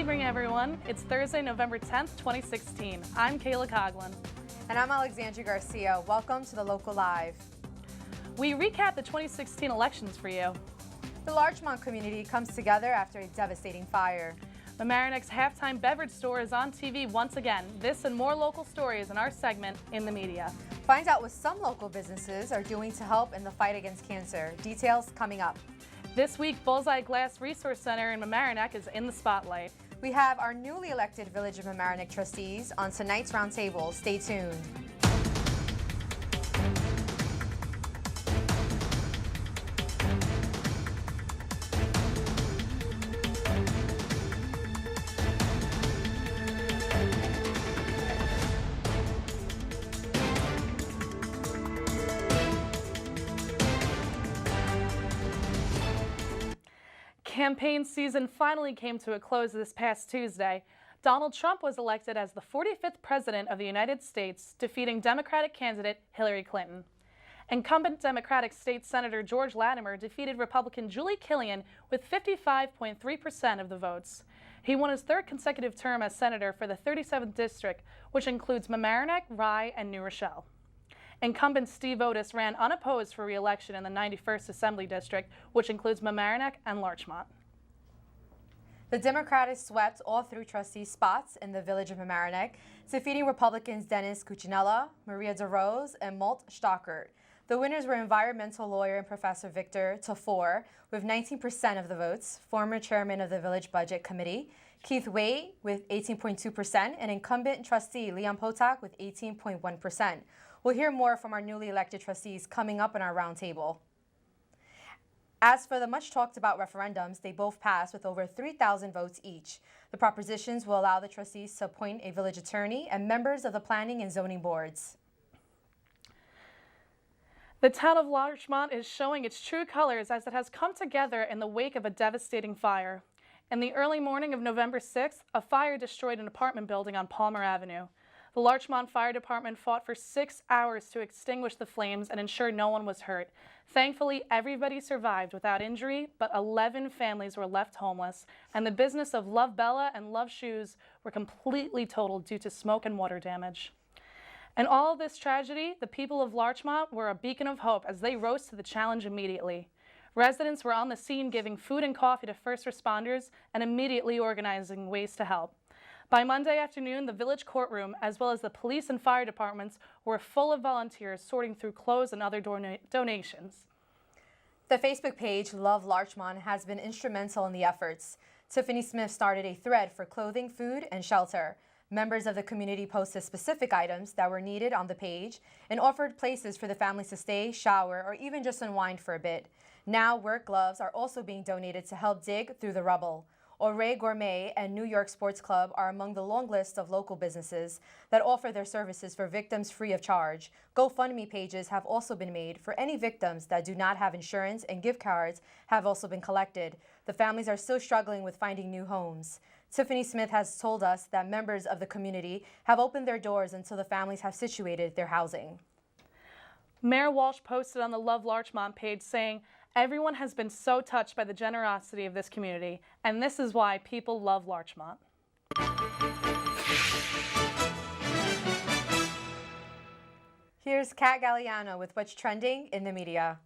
evening, everyone. It's Thursday, November 10th, 2016. I'm Kayla Coughlin. And I'm Alexandria Garcia. Welcome to the Local Live. We recap the 2016 elections for you. The Larchmont community comes together after a devastating fire. Mamaronec's halftime beverage store is on TV once again. This and more local stories in our segment, In the Media. Find out what some local businesses are doing to help in the fight against cancer. Details coming up. This week, Bullseye Glass Resource Center in Mamaroneck is in the spotlight. We have our newly elected Village of Mamaroneck trustees on tonight's roundtable. Stay tuned. Campaign season finally came to a close this past Tuesday. Donald Trump was elected as the 45th President of the United States, defeating Democratic candidate Hillary Clinton. Incumbent Democratic State Senator George Latimer defeated Republican Julie Killian with 55.3% of the votes. He won his third consecutive term as senator for the 37th District, which includes Mamaroneck, Rye, and New Rochelle. Incumbent Steve Otis ran unopposed for re-election in the 91st Assembly District, which includes Mamaroneck and Larchmont. The Democrats swept all three trustee spots in the Village of Mamaroneck, defeating Republicans Dennis Cuccinella, Maria DeRose, and Molt Stockert. The winners were environmental lawyer and Professor Victor Tafur with 19% of the votes, former chairman of the Village Budget Committee, Keith Wade with 18.2%, and incumbent trustee Leon Potak with 18.1%. We'll hear more from our newly elected trustees coming up in our roundtable. As for the much talked about referendums, they both passed with over 3,000 votes each. The propositions will allow the trustees to appoint a village attorney and members of the planning and zoning boards. The town of Larchmont is showing its true colors as it has come together in the wake of a devastating fire. In the early morning of November 6th, a fire destroyed an apartment building on Palmer Avenue. The Larchmont Fire Department fought for 6 hours to extinguish the flames and ensure no one was hurt. Thankfully, everybody survived without injury, but 11 families were left homeless, and the business of Love Bella and Love Shoes were completely totaled due to smoke and water damage. In all of this tragedy, the people of Larchmont were a beacon of hope as they rose to the challenge immediately. Residents were on the scene giving food and coffee to first responders and immediately organizing ways to help. By Monday afternoon, the village courtroom, as well as the police and fire departments, were full of volunteers sorting through clothes and other donations. The Facebook page Love Larchmont has been instrumental in the efforts. Tiffany Smith started a thread for clothing, food, and shelter. Members of the community posted specific items that were needed on the page and offered places for the families to stay, shower, or even just unwind for a bit. Now, work gloves are also being donated to help dig through the rubble. Ouray Gourmet and New York Sports Club are among the long list of local businesses that offer their services for victims free of charge. GoFundMe pages have also been made for any victims that do not have insurance, and gift cards have also been collected. The families are still struggling with finding new homes. Tiffany Smith has told us that members of the community have opened their doors until the families have situated their housing. Mayor Walsh posted on the Love Larchmont page saying, "Everyone has been so touched by the generosity of this community, and this is why people love Larchmont." Here's Kat Galliano with what's trending in the media.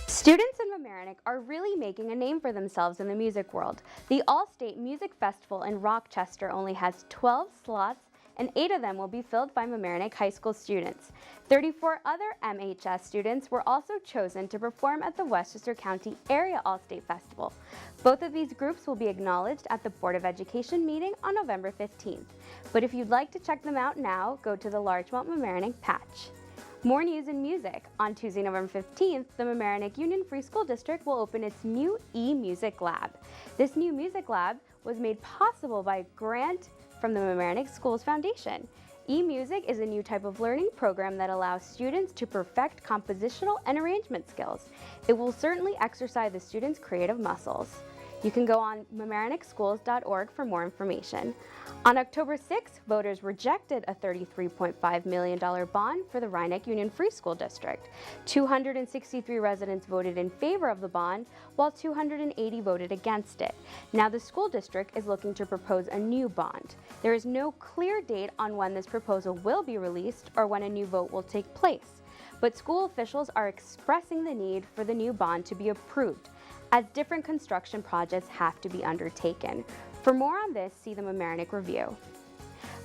Students in Mamaroneck are really making a name for themselves in the music world. The All-State Music Festival in Rochester only has 12 slots, and 8 of them will be filled by Mamaroneck High School students. 34 other MHS students were also chosen to perform at the Westchester County Area All-State Festival. Both of these groups will be acknowledged at the Board of Education meeting on November 15th. But if you'd like to check them out now, go to the Larchmont Mamaroneck patch. More news in music. On Tuesday, November 15th, the Mamaroneck Union Free School District will open its new e-music lab. This new music lab was made possible by a grant from the Mamaroneck Schools Foundation. E-music is a new type of learning program that allows students to perfect compositional and arrangement skills. It will certainly exercise the students' creative muscles. You can go on mamaroneckschools.org for more information. On October 6th, voters rejected a $33.5 million bond for the Rhinebeck Union Free School District. 263 residents voted in favor of the bond, while 280 voted against it. Now the school district is looking to propose a new bond. There is no clear date on when this proposal will be released or when a new vote will take place, but school officials are expressing the need for the new bond to be approved, as different construction projects have to be undertaken. For more on this, see the Mamaroneck Review.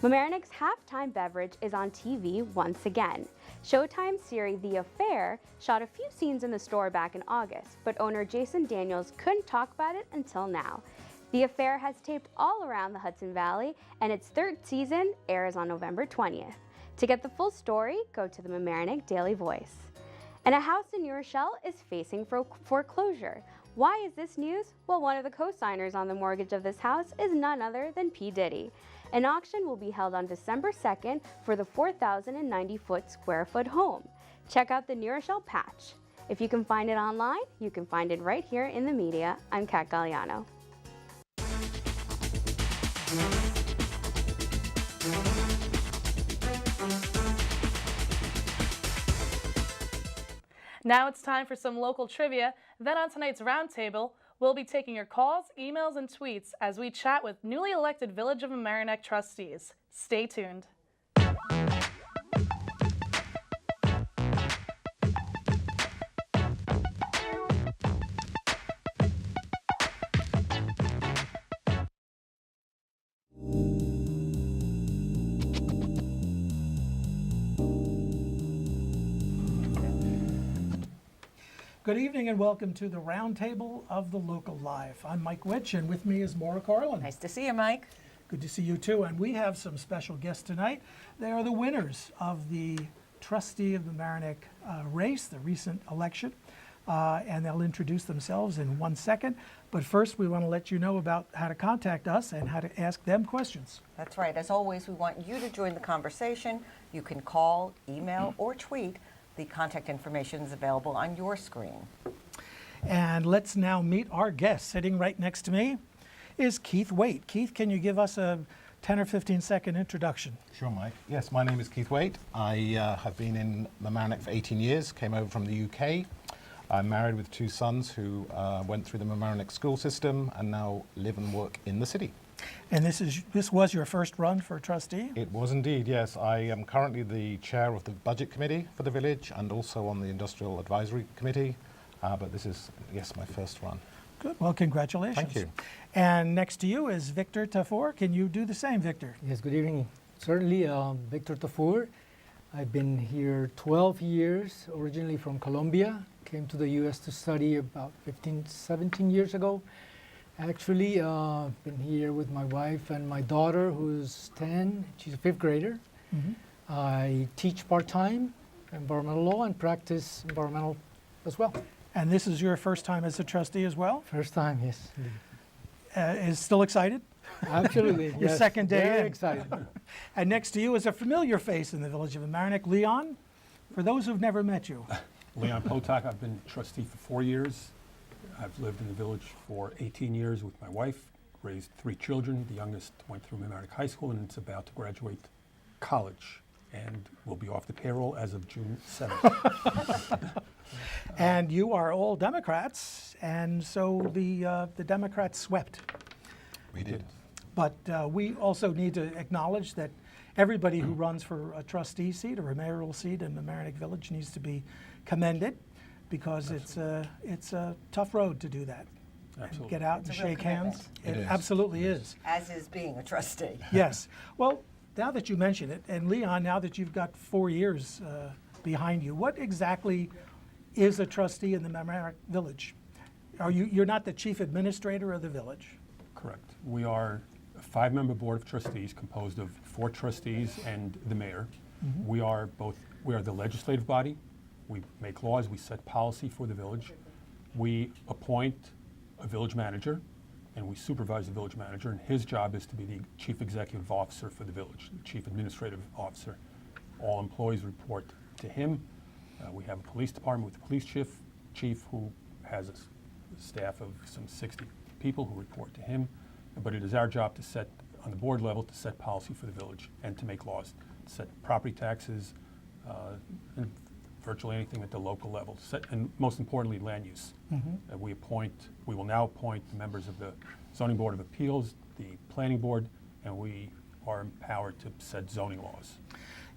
Mamaroneck's halftime beverage is on TV once again. Showtime series The Affair shot a few scenes in the store back in August, but owner Jason Daniels couldn't talk about it until now. The Affair has taped all around the Hudson Valley, and its third season airs on November 20th. To get the full story, go to the Mamaroneck Daily Voice. And a house in New Rochelle is facing foreclosure. Why is this news? Well, one of the co-signers on the mortgage of this house is none other than P. Diddy. An auction will be held on December 2nd for the 4,090 square foot home. Check out the New Rochelle Patch. If you can find it online, you can find it right here in the media. I'm Kat Galliano. Now it's time for some local trivia. Then on tonight's roundtable, we'll be taking your calls, emails, and tweets as we chat with newly elected Village of Mamaroneck trustees. Stay tuned. Good evening and welcome to the Roundtable of the Local Live. I'm Mike Witch and with me is Maura Carlin. Nice to see you, Mike. Good to see you too. And we have some special guests tonight. They are the winners of the Trustee of the Mamaroneck race, the recent election. And they'll introduce themselves in 1 second. But first, we want to let you know about how to contact us and how to ask them questions. That's right. As always, we want you to join the conversation. You can call, email, or tweet. The contact information is available on your screen. And let's now meet our guest. Sitting right next to me is Keith Waite. Keith, can you give us a 10 or 15-second introduction? Sure, Mike. Yes, my name is Keith Waite. I have been in Mamaroneck for 18 years, came over from the UK. I'm married with 2 sons who went through the Mamaroneck school system and now live and work in the city. And this was your first run for trustee? It was indeed, yes. I am currently the chair of the budget committee for the village and also on the industrial advisory committee. But this is, yes, my first run. Good. Well, congratulations. Thank you. And next to you is Victor Tafour. Can you do the same, Victor? Yes, good evening. Certainly, Victor Tafour. I've been here 12 years, originally from Colombia. Came to the U.S. to study about 17 years ago. Actually, been here with my wife and my daughter, who's 10. She's a 5th grader. Mm-hmm. I teach part-time environmental law and practice environmental as well. And this is your first time as a trustee as well? First time, yes. Is still excited? Absolutely. Your yes. second day Very in. excited. And next to you is a familiar face in the Village of Mamaroneck, Leon. For those who've never met you. Leon Potok. I've been trustee for 4 years. I've lived in the village for 18 years with my wife, raised 3 children. The youngest went through Mamaroneck High School and is about to graduate college and will be off the payroll as of June 7th. And you are all Democrats, and so the Democrats swept. We did. But we also need to acknowledge that everybody who runs for a trustee seat or a mayoral seat in Mamaroneck Village needs to be commended, because it's a tough road to do that. Absolutely. And get out It's and a real shake hands. commitment. It is. Absolutely is. As is being a trustee. Yes. Well, now that you mention it, and Leon, now that you've got 4 years behind you, what exactly is a trustee in the Mamaroneck Village? You're not the chief administrator of the village? Correct. We are a 5-member board of trustees composed of 4 trustees and the mayor. Mm-hmm. We are the legislative body. We make laws, we set policy for the village. We appoint a village manager, and we supervise the village manager, and his job is to be the chief executive officer for the village, the chief administrative officer. All employees report to him. We have a police department with the police chief who has a staff of some 60 people who report to him, but it is our job to set, on the board level, to set policy for the village and to make laws, to set property taxes, and virtually anything at the local level, and most importantly, land use. We will now appoint the members of the Zoning Board of Appeals, the Planning Board, and we are empowered to set zoning laws.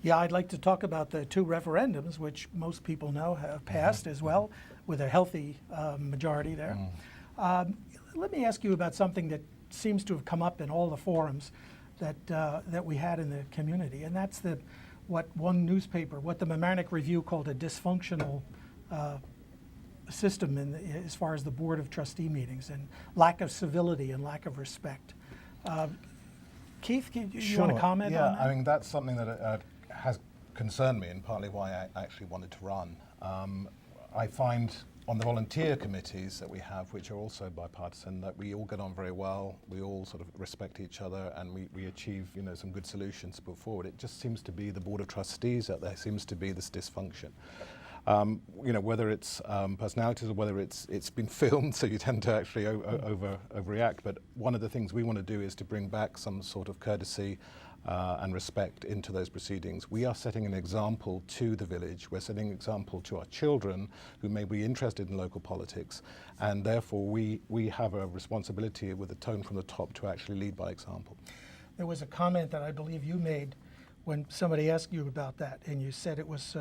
Yeah, I'd like to talk about the 2 referendums, which most people know have passed as well, with a healthy majority there. Let me ask you about something that seems to have come up in all the forums that we had in the community, and that's what one newspaper, what the Mamaroneck Review called a dysfunctional system as far as the Board of Trustee meetings, and lack of civility and lack of respect. Keith, you want to comment on that? I mean, that's something that has concerned me, and partly why I actually wanted to run. I find on the volunteer committees that we have, which are also bipartisan, that we all get on very well, we all sort of respect each other, and we achieve, some good solutions to put forward. It just seems to be the Board of Trustees that there seems to be this dysfunction. Whether it's personalities or whether it's been filmed, so you tend to actually overreact. But one of the things we want to do is to bring back some sort of courtesy and respect into those proceedings. We are setting an example to the village. We're setting an example to our children who may be interested in local politics, and therefore we have a responsibility with a tone from the top to actually lead by example. There was a comment that I believe you made when somebody asked you about that, and you said it was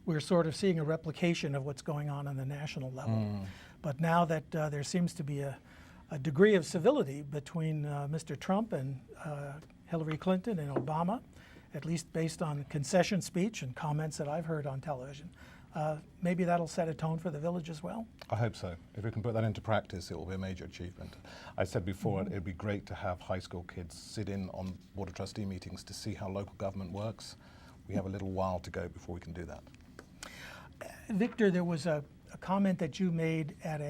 we're sort of seeing a replication of what's going on the national level. But now that there seems to be a degree of civility between Mr. Trump and Hillary Clinton and Obama, at least based on concession speech and comments that I've heard on television. Maybe that'll set a tone for the village as well? I hope so. If we can put that into practice, it will be a major achievement. I said before, it'd be great to have high school kids sit in on Board of Trustee meetings to see how local government works. We have a little while to go before we can do that. Victor, there was a comment that you made at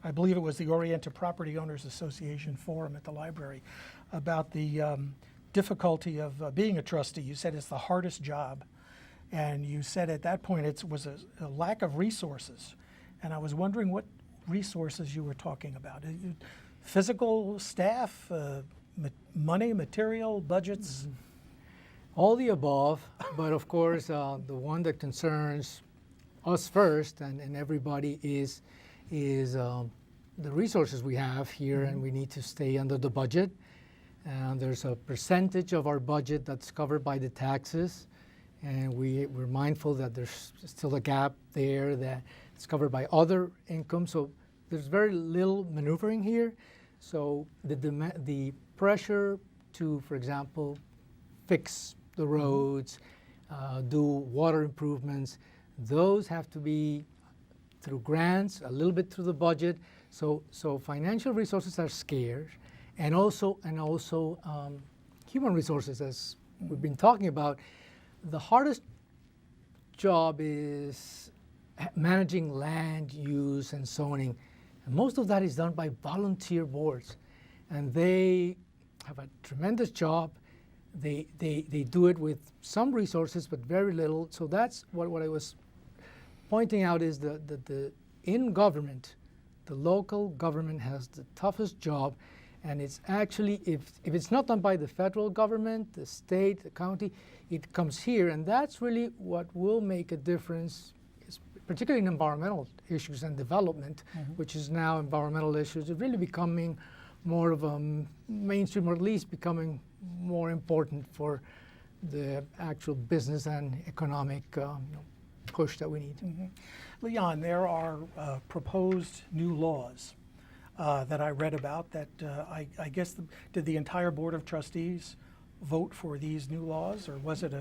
I believe it was the Oriented Property Owners Association forum at the library, about the difficulty of being a trustee. You said it's the hardest job, and you said at that point it was a lack of resources. And I was wondering what resources you were talking about. Physical staff, money, material, budgets? All the above, but of course the one that concerns us first and everybody is the resources we have here, and we need to stay under the budget. And there's a percentage of our budget that's covered by the taxes, and we're mindful that there's still a gap there that it's covered by other income. So there's very little maneuvering here. So the pressure to, for example, fix the roads, do water improvements, those have to be through grants, a little bit through the budget. So financial resources are scarce, and also human resources, as we've been talking about. The hardest job is managing land use and zoning, and most of that is done by volunteer boards, and they have a tremendous job. They do it with some resources, but very little. So that's what I was pointing out, is that in government, the local government has the toughest job, and it's actually, if it's not done by the federal government, the state, the county, it comes here, and that's really what will make a difference, particularly in environmental issues and development, which is now environmental issues are really becoming more of a mainstream, or at least becoming more important for the actual business and economic push that we need. Leon, there are proposed new laws that I read about that I guess, did the entire Board of Trustees vote for these new laws, or was it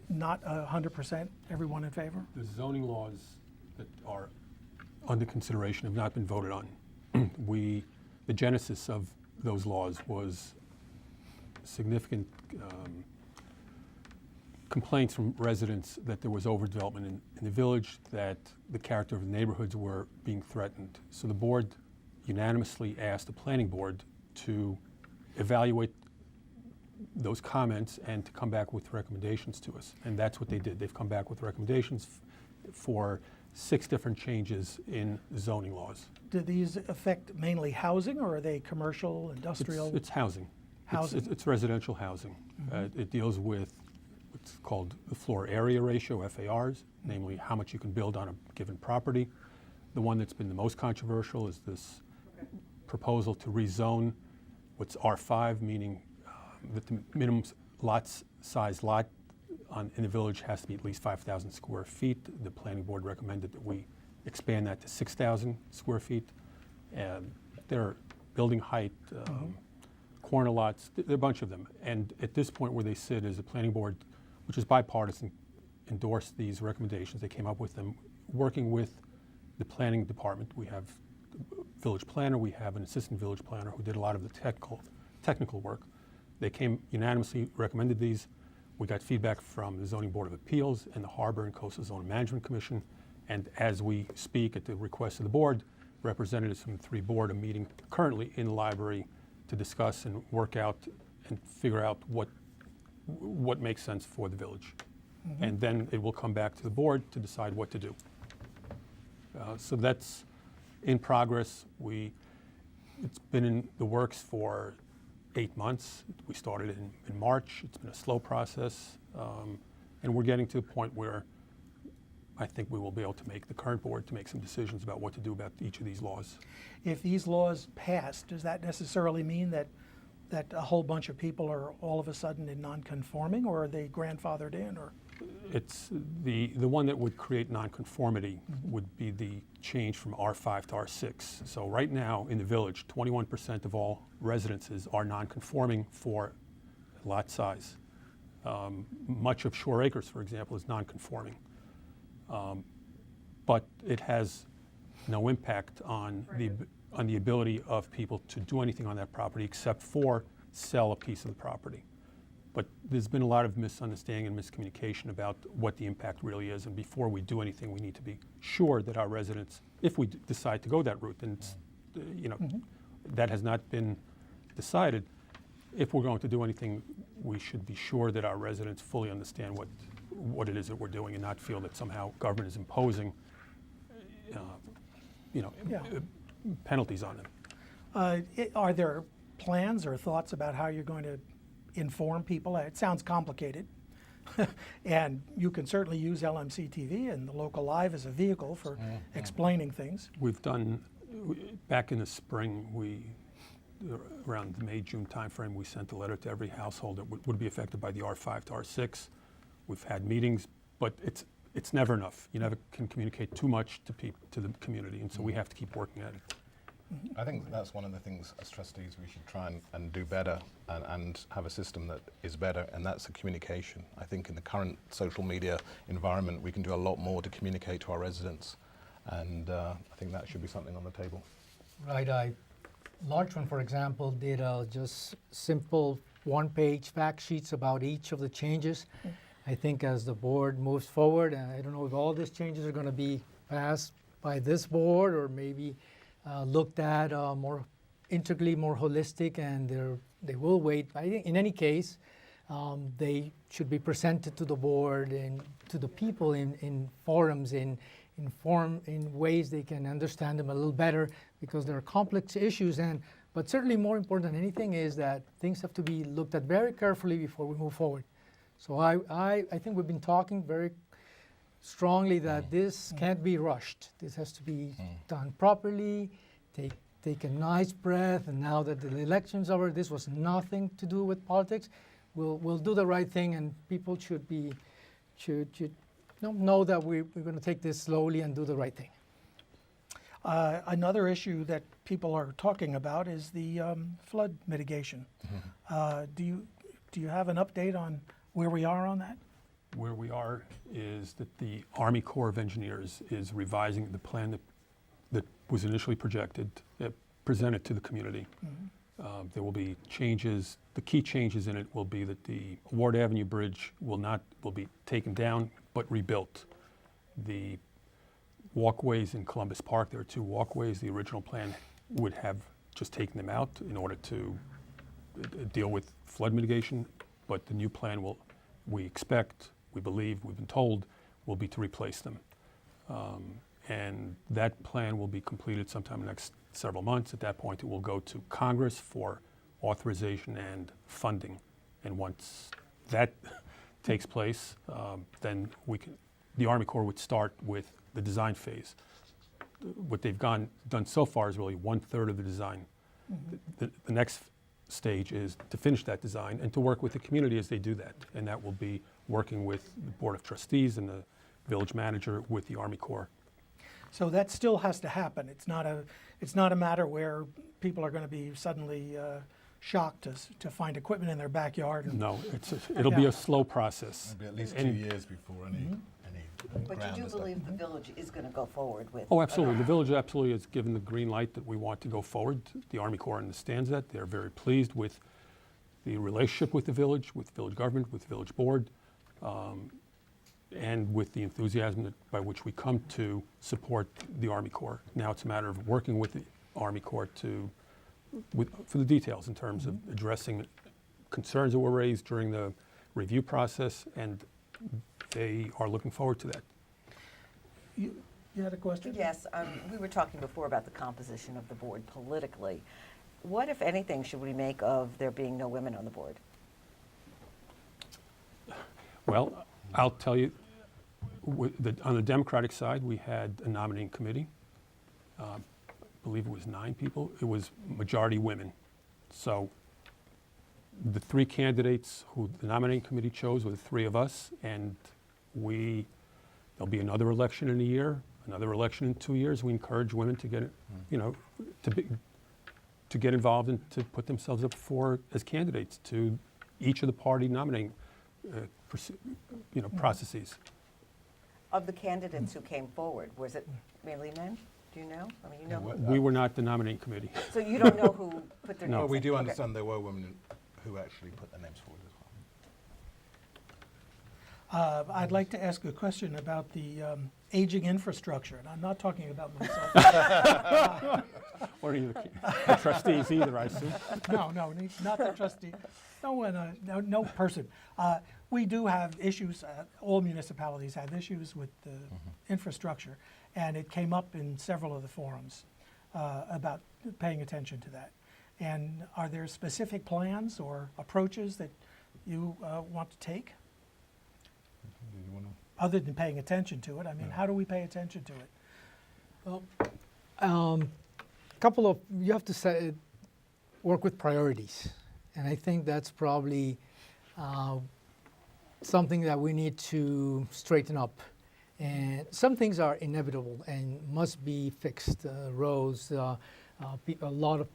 not 100% everyone in favor? The zoning laws that are under consideration have not been voted on. The genesis of those laws was significant complaints from residents that there was overdevelopment in the village, that the character of the neighborhoods were being threatened. So the board unanimously asked the planning board to evaluate those comments and to come back with recommendations to us. And that's what they did. They've come back with recommendations for 6 different changes in zoning laws. Do these affect mainly housing, or are they commercial, industrial? It's housing. Housing. It's residential housing. It deals with what's called the floor area ratio, FARs, namely how much you can build on a given property. The one that's been the most controversial is this proposal to rezone what's R5, meaning that the minimum size lot in the village has to be at least 5,000 square feet. The planning board recommended that we expand that to 6,000 square feet. And there are building height, corner lots, there are a bunch of them. And at this point where they sit is the planning board, which is bipartisan, endorsed these recommendations. They came up with them working with the planning department. We have the village planner, we have an assistant village planner who did a lot of the technical work. They came unanimously, recommended these. We got feedback from the Zoning Board of Appeals and the Harbor and Coastal Zone Management Commission. And as we speak at the request of the board, representatives from the 3 board are meeting currently in the library to discuss and work out and figure out what makes sense for the village. And then it will come back to the board to decide what to do. So that's in progress. It's been in the works for 8 months. We started in March. It's been a slow process. And we're getting to a point where I think we will be able to make the current board to make some decisions about what to do about each of these laws. If these laws pass, does that necessarily mean that a whole bunch of people are all of a sudden in non-conforming, or are they grandfathered in? Or It's the one that would create nonconformity would be the change from R5 to R6. So right now in the village, 21% of all residences are nonconforming for lot size. Much of Shore Acres, for example, is nonconforming. But it has no impact on the ability of people to do anything on that property except for sell a piece of the property. But there's been a lot of misunderstanding and miscommunication about what the impact really is. And before we do anything, we need to be sure that our residents, if we decide to go that route, and it's, that has not been decided. If we're going to do anything, we should be sure that our residents fully understand what it is that we're doing and not feel that somehow government is imposing, penalties on them. are there plans or thoughts about how you're going to inform people? It sounds complicated. And you can certainly use LMC TV and the local live as a vehicle for explaining things. We've done, back in the spring, around the May, June timeframe, we sent a letter to every household that would be affected by the R5 to R6. We've had meetings, but it's never enough. You never can communicate too much to the community, and so we have to keep working at it. I think that's one of the things as trustees we should try and do better and have a system that is better, and that's the communication. I think in the current social media environment we can do a lot more to communicate to our residents, and I think that should be something on the table. Right. Larchmont, for example, did just simple one-page fact sheets about each of the changes. I think as the board moves forward, and I don't know if all these changes are going to be passed by this board or maybe looked at more integrally, more holistic, and they will wait. I think in any case, they should be presented to the board and to the people in forums, in ways they can understand them a little better, because there are complex issues. But certainly more important than anything is that things have to be looked at very carefully before we move forward. So I think we've been talking very strongly that this can't be rushed. This has to be done properly, take a nice breath, and now that the election's over, this was nothing to do with politics. We'll do the right thing, and people should know that we're going to take this slowly and do the right thing. Another issue that people are talking about is the flood mitigation. Do you have an update on where we are on that? Where we are is that the Army Corps of Engineers is revising the plan that was initially presented to the community. There will be changes. The key changes in it will be that the Ward Avenue Bridge will be taken down but rebuilt. The walkways in Columbus Park, there are 2 walkways. The original plan would have just taken them out in order to deal with flood mitigation, but the new plan we believe, we've been told, will be to replace them. And that plan will be completed sometime in the next several months. At that point, it will go to Congress for authorization and funding. And once that takes place, then the Army Corps would start with the design phase. What they've done so far is really 1/3 of the design. The next stage is to finish that design and to work with the community as they do that. And that will be working with the Board of Trustees and the village manager with the Army Corps. So that still has to happen. It's not a matter where people are going to be suddenly shocked to find equipment in their backyard. And, No, it'll be Yeah. a slow process. It'll be at least And- 2 years before any But ground you do is up. believe the village is going to go forward with? Oh, absolutely. The village absolutely has given the green light that we want to go forward. The Army Corps understands that. They're very pleased with the relationship with the village government, with the village board, and with the enthusiasm by which we come to support the Army Corps. Now it's a matter of working with the Army Corps for the details in terms of addressing concerns that were raised during the review process, and they are looking forward to that. You had a question? Yes, we were talking before about the composition of the board politically. What, if anything, should we make of there being no women on the board? Well, I'll tell you, on the Democratic side, we had a nominating committee. I believe it was 9 people. It was majority women. So the 3 candidates who the nominating committee chose were the 3 of us, and there'll be another election in a year, another election in 2 years. We encourage women to get, to get involved and to put themselves up as candidates to each of the party nominating processes. Of the candidates who came forward, was it mainly men? Do you know? I mean, you know. We were not the nominating committee. So you don't know who put their No. names Well, we in? do Okay. understand there were women who actually put their names forward as well. I'd like to ask a question about the aging infrastructure, and I'm not talking about myself. Or either the trustees either, I assume. No, not the trustee. No one, no person. We do have issues, all municipalities have issues with the infrastructure, and it came up in several of the forums about paying attention to that. And are there specific plans or approaches that you want to take, Do you wanna- other than paying attention to it? I mean, how do we pay attention to it? You have to work with priorities. And I think that's probably something that we need to straighten up. And some things are inevitable and must be fixed. Roads, a lot of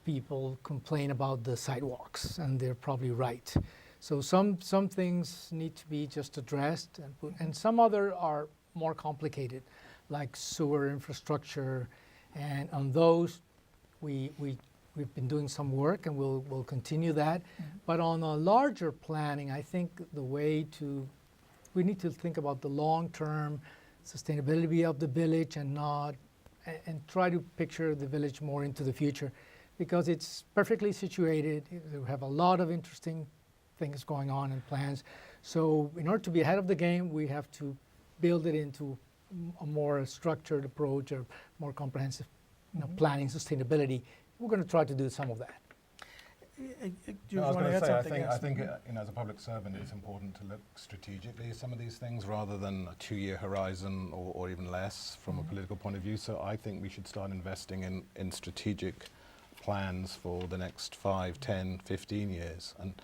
people complain about the sidewalks, and they're probably right. So some things need to be just addressed, and some other are more complicated, like sewer infrastructure. And on those, we've been doing some work, and we'll continue that. But on a larger planning, I think we need to think about the long-term sustainability of the village and try to picture the village more into the future, because it's perfectly situated. We have a lot of interesting things going on and plans. So in order to be ahead of the game, we have to build it into a more structured approach, or more comprehensive planning, sustainability. We're going to try to do some of that. Do you No, I was want to going add to say, I something? think, Yes. as a public servant, it's important to look strategically at some of these things rather than a 2-year horizon or even less from a political point of view. So I think we should start investing in strategic plans for the next 5, 10, 15 years. And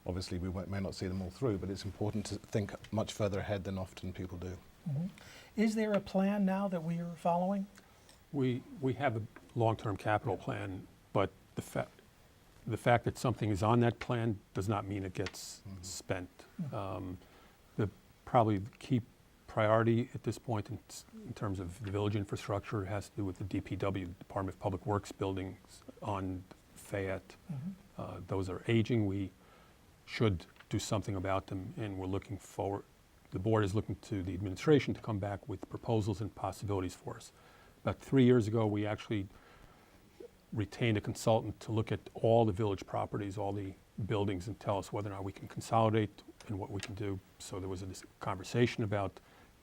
obviously we may not see them all through, but it's important to think much further ahead than often people do. Is there a plan now that we are following? We have a long-term capital plan, but the fact that something is on that plan does not mean it gets spent. Probably the key priority at this point in terms of the village infrastructure has to do with the DPW, Department of Public Works buildings on Fayette. Those are aging. We should do something about them, and we're looking forward. The board is looking to the administration to come back with proposals and possibilities for us. About 3 years ago, we actually retained a consultant to look at all the village properties, all the buildings, and tell us whether or not we can consolidate and what we can do. So there was a conversation about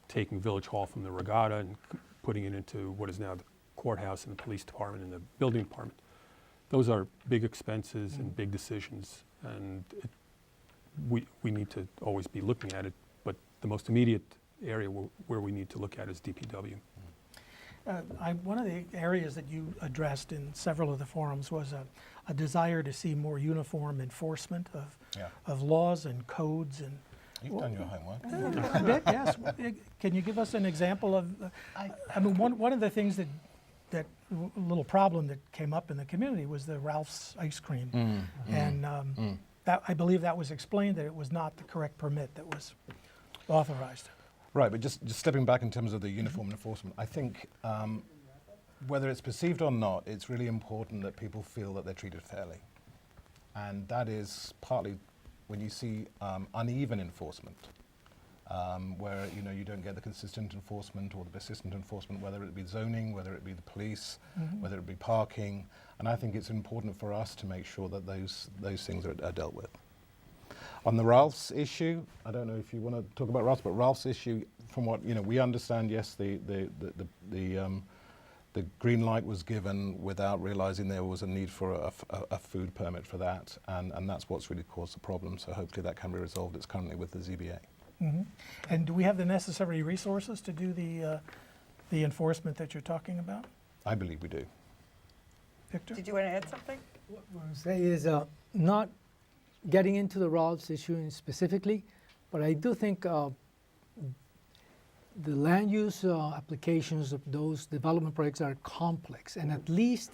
taking Village Hall from the Regatta and putting it into what is now the courthouse and the police department and the building department. Those are big expenses and big decisions, and we need to always be looking at it, but the most immediate area where we need to look at is DPW. One of the areas that you addressed in several of the forums was a desire to see more uniform enforcement of laws and codes. And You've done your homework. a bit, yes. Can you give us an example of? I mean, one of the things that little problem that came up in the community was the Ralph's ice cream, and that I believe that was explained that it was not the correct permit that was authorized. Right, but just stepping back in terms of the uniform enforcement, I think whether it's perceived or not, it's really important that people feel that they're treated fairly. And that is partly when you see uneven enforcement, where you don't get the consistent enforcement or the persistent enforcement, whether it be zoning, whether it be the police, whether it be parking. And I think it's important for us to make sure that those things are dealt with. On the Ralph's issue, I don't know if you want to talk about Ralph's, but Ralph's issue, from what we understand, yes, the green light was given without realizing there was a need for a food permit for that, and that's what's really caused the problem. So hopefully that can be resolved. It's currently with the ZBA. And do we have the necessary resources to do the enforcement that you're talking about? I believe we do. Victor? Did you want to add something? What I would say is not getting into the Ralph's issue specifically, but I do think the land use applications of those development projects are complex, and at least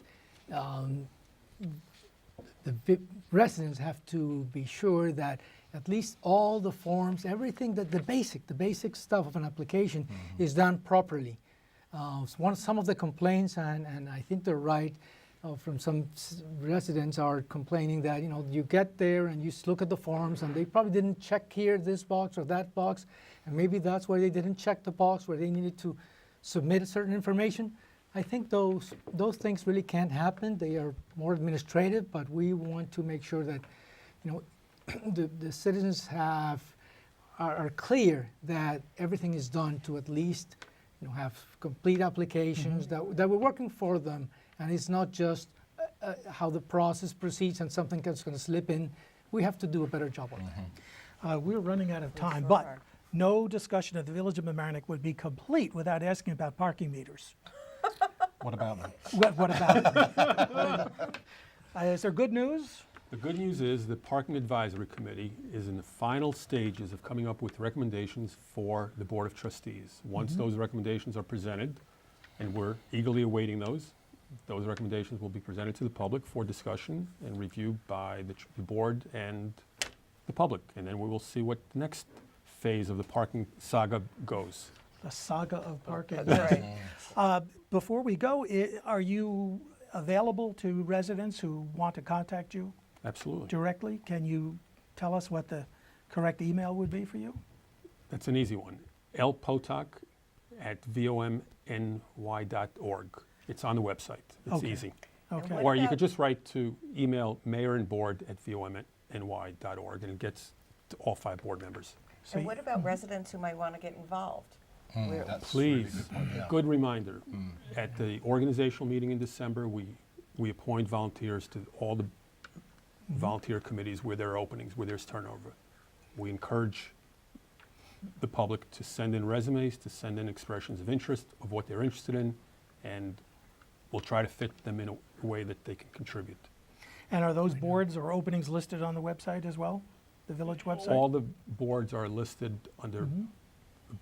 residents have to be sure that at least all the forms, everything that the basic stuff of an application is done properly. Some of the complaints, and I think they're right, from some residents are complaining that you get there and you just look at the forms and they probably didn't check here this box or that box, and maybe that's why they didn't check the box where they needed to submit a certain information. I think those things really can't happen. They are more administrative, but we want to make sure that the citizens are clear that everything is done to at least have complete applications, that we're working for them. And it's not just how the process proceeds and something that's going to slip in. We have to do a better job on that. We're running out of time, but no discussion of the Village of Mamaroneck would be complete without asking about parking meters. What about them? What about them? Is there good news? The good news is the Parking Advisory Committee is in the final stages of coming up with recommendations for the Board of Trustees. Once those recommendations are presented, and we're eagerly awaiting those recommendations will be presented to the public for discussion and review by the board and the public. And then we will see what the next phase of the parking saga goes. The saga of parking. That's right. Before we go, are you available to residents who want to contact you Absolutely. directly? Can you tell us what the correct email would be for you? That's an easy one. lpotok@vomny.org. It's on the website. It's Okay. easy. Okay. what Or you about- could just write to email mayorandboard@vomny.org, and it gets to all 5 board members. So And what about residents who might want to get involved? Where- That's a really Please, good point, yeah. good reminder. At the organizational meeting in December, we appoint volunteers to all the volunteer committees where there are openings, where there's turnover. We encourage the public to send in resumes, to send in expressions of interest of what they're interested in, and we'll try to fit them in a way that they can contribute. And are those boards or openings listed on the website as well? The village website? All the boards are listed under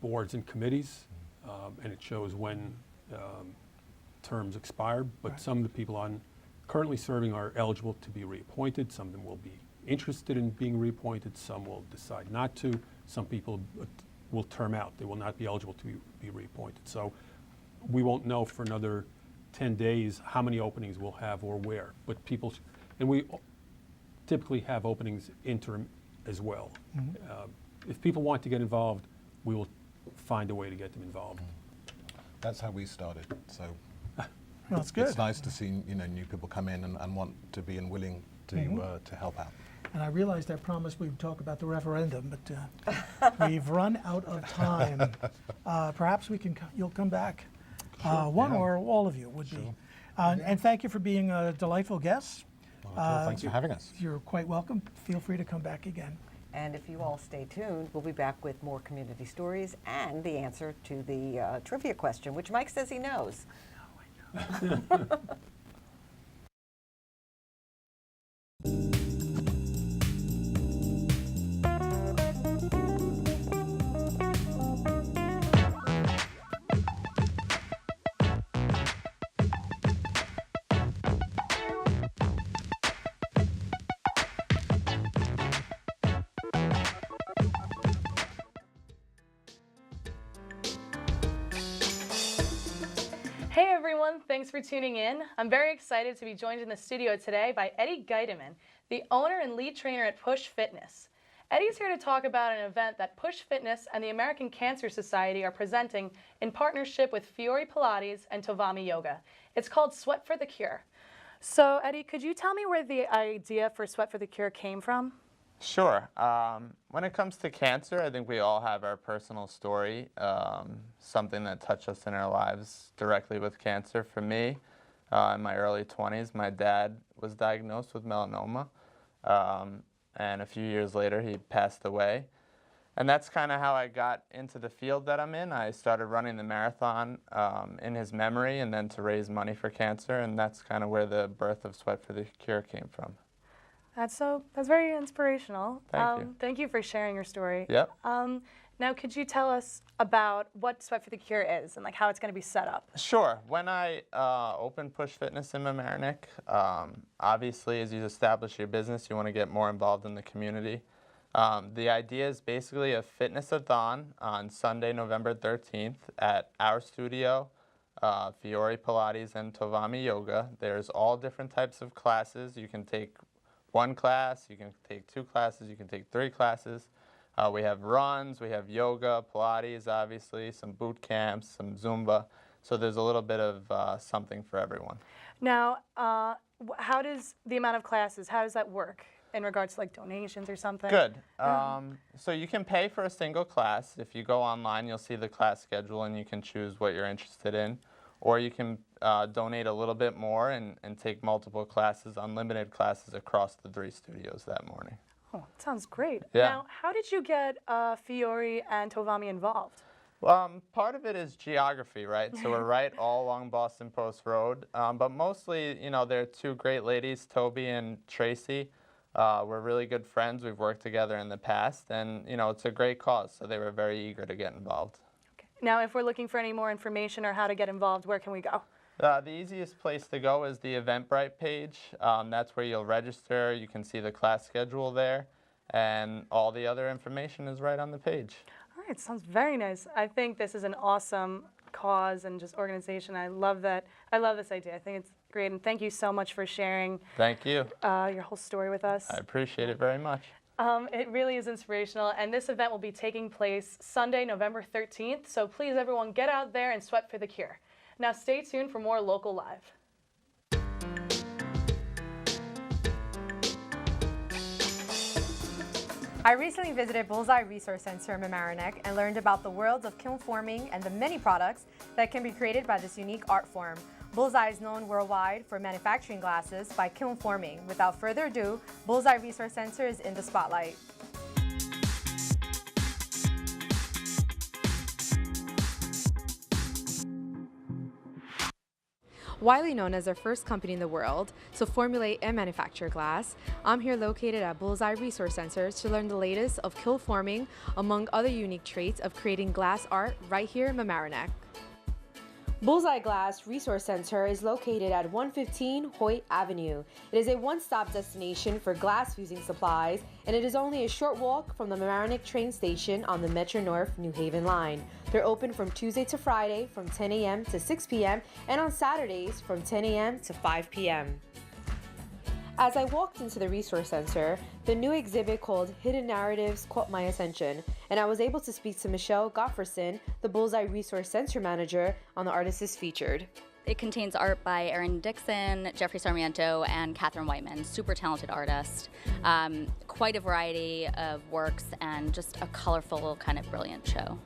boards and committees, and it shows when terms expire, but Right. some of the people currently serving are eligible to be reappointed. Some of them will be interested in being reappointed. Some will decide not to. Some people will term out. They will not be eligible to be reappointed. So we won't know for another 10 days how many openings we'll have or where. But people, and we typically have openings interim as well. If people want to get involved, we will find a way to get them involved. That's how we started. So Well, it's good. it's nice to see new people come in and want to be and willing to help out. And I realized I promised we'd talk about the referendum, but we've run out of time. Perhaps you'll come back one or all of you would be. And thank you for being a delightful guest. Thanks for having us. You're quite welcome. Feel free to come back again. And if you all stay tuned, we'll be back with more community stories and the answer to the trivia question, which Mike says he knows. Hey everyone, thanks for tuning in. I'm very excited to be joined in the studio today by Eddie Guideman, the owner and lead trainer at Push Fitness. Eddie's here to talk about an event that Push Fitness and the American Cancer Society are presenting in partnership with Fiore Pilates and Tovami Yoga. It's called Sweat for the Cure. So Eddie, could you tell me where the idea for Sweat for the Cure came from? Sure. When it comes to cancer, I think we all have our personal story, something that touched us in our lives directly with cancer. For me, in my early 20s, my dad was diagnosed with melanoma, and a few years later he passed away. And that's kind of how I got into the field that I'm in. I started running the marathon in his memory and then to raise money for cancer, and that's kind of where the birth of Sweat for the Cure came from. That's very inspirational. Thank you. Thank you for sharing your story. Yep. Now, could you tell us about what Sweat for the Cure is and like how it's going to be set up? Sure. When I opened Push Fitness in Mamaroneck, obviously as you establish your business, you want to get more involved in the community. The idea is basically a fitness-a-thon on Sunday, November 13th at our studio, Fiore Pilates and Tovami Yoga. There's all different types of classes. You can take one class, you can take 2 classes, you can take 3 classes. We have runs, we have yoga, Pilates, obviously, some boot camps, some Zumba. So there's a little bit of something for everyone. Now, how does the amount of classes, how does that work in regards to like donations or something? Good. So you can pay for a single class. If you go online, you'll see the class schedule and you can choose what you're interested in. Or you can donate a little bit more and take multiple classes, unlimited classes across the 3 studios that morning. Oh, that sounds great. Yeah. Now, how did you get Fiore and Tovami involved? Part of it is geography, right? So we're right all along Boston Post Road. But mostly, you know, there are 2 great ladies, Toby and Tracy. We're really good friends. We've worked together in the past. And, you know, it's a great cause. So they were very eager to get involved. Now, if we're looking for any more information or how to get involved, where can we go? The easiest place to go is the Eventbrite page. That's where you'll register. You can see the class schedule there. And all the other information is right on the page. All right, sounds very nice. I think this is an awesome cause and just organization. I love that. I love this idea. I think it's great. And thank you so much for sharing Thank you. Your whole story with us. I appreciate it very much. It really is inspirational, and this event will be taking place Sunday, November 13th, so please everyone get out there and sweat for the cure. Now stay tuned for more Local Live. I recently visited Bullseye Resource Center in Mamaroneck and learned about the worlds of kiln forming and the many products that can be created by this unique art form. Bullseye is known worldwide for manufacturing glasses by kiln forming. Without further ado, Bullseye Resource Center is in the spotlight. Widely known as the first company in the world to formulate and manufacture glass, I'm here located at Bullseye Resource Center to learn the latest of kiln forming, among other unique traits of creating glass art right here in Mamaroneck. Bullseye Glass Resource Center is located at 115 Hoyt Avenue. It is a one-stop destination for glass-fusing supplies, and it is only a short walk from the Mamaroneck train station on the Metro-North New Haven line. They're open from Tuesday to Friday from 10 a.m. to 6 p.m. and on Saturdays from 10 a.m. to 5 p.m. As I walked into the Resource Center, the new exhibit called Hidden Narratives caught my attention, and I was able to speak to Michelle Gottfredson, the Bullseye Resource Center manager, on the artists featured. It contains art by Erin Dixon, Jeffrey Sarmiento, and Catherine Whiteman, super talented artist. Quite a variety of works and just a colorful, kind of brilliant show.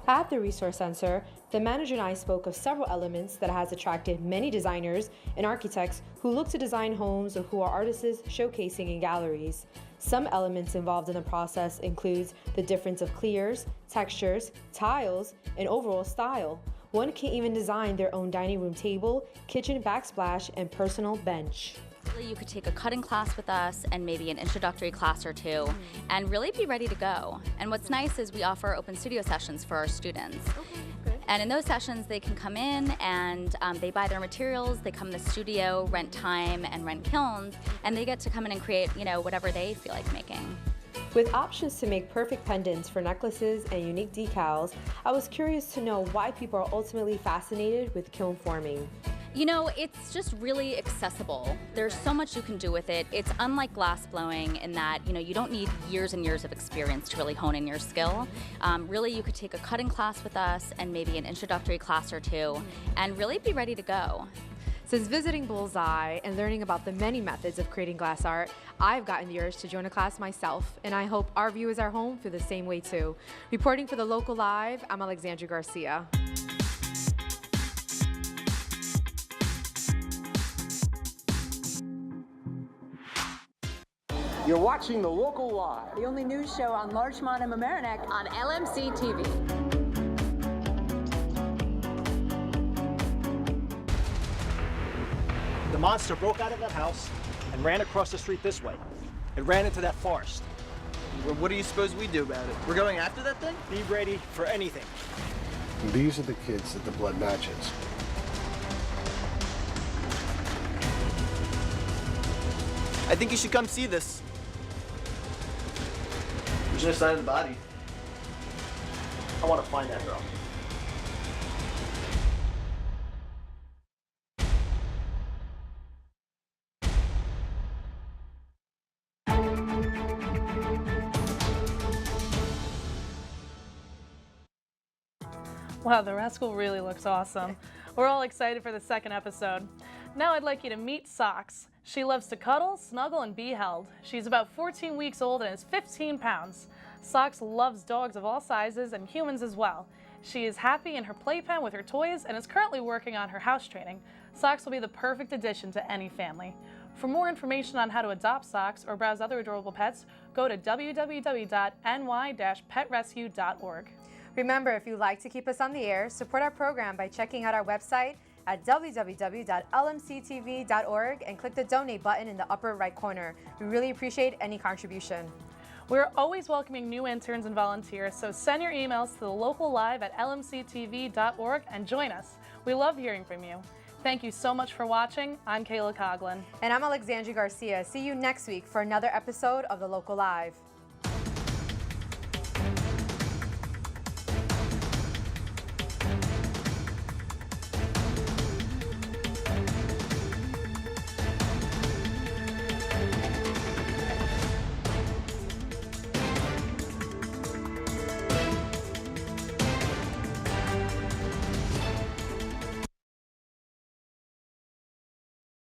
At the Resource Center, the manager and I spoke of several elements that has attracted many designers and architects who look to design homes or who are artists showcasing in galleries. Some elements involved in the process includes the difference of clears, textures, tiles, and overall style. One can even design their own dining room table, kitchen backsplash, and personal bench. You could take a cutting class with us and maybe an introductory class or two and really be ready to go. And what's nice is we offer open studio sessions for our students. And in those sessions, they can come in and they buy their materials, they come to the studio, rent time and rent kilns, and they get to come in and create, whatever they feel like making. With options to make perfect pendants for necklaces and unique decals, I was curious to know why people are ultimately fascinated with kiln forming. It's just really accessible. There's so much you can do with it. It's unlike glass blowing in that, you don't need years and years of experience to really hone in your skill. Really, you could take a cutting class with us and maybe an introductory class or two and really be ready to go. Since visiting Bullseye and learning about the many methods of creating glass art, I've gotten the urge to join a class myself, and I hope our viewers at home feel the same way too. Reporting for the Local Live, I'm Alexandra Garcia. You're watching The Local Live. The only news show on Larchmont and Mamaroneck on LMC TV. The monster broke out of that house and ran across the street this way. It ran into that forest. Well, what do you suppose we do about it? We're going after that thing? Be ready for anything. These are the kids that the blood matches. I think you should come see this. There's no sign of the body. I want to find that girl. Wow, the rascal really looks awesome. We're all excited for the second episode. Now I'd like you to meet Socks. She loves to cuddle, snuggle, and be held. She's about 14 weeks old and is 15 pounds. Socks loves dogs of all sizes and humans as well. She is happy in her playpen with her toys and is currently working on her house training. Socks will be the perfect addition to any family. For more information on how to adopt Socks or browse other adorable pets, go to www.ny-petrescue.org. Remember, if you'd like to keep us on the air, support our program by checking out our website at www.lmctv.org and click the donate button in the upper right corner. We really appreciate any contribution. We're always welcoming new interns and volunteers, so send your emails to the Local Live at lmctv.org and join us. We love hearing from you. Thank you so much for watching. I'm Kayla Coughlin. And I'm Alexandra Garcia. See you next week for another episode of The Local Live.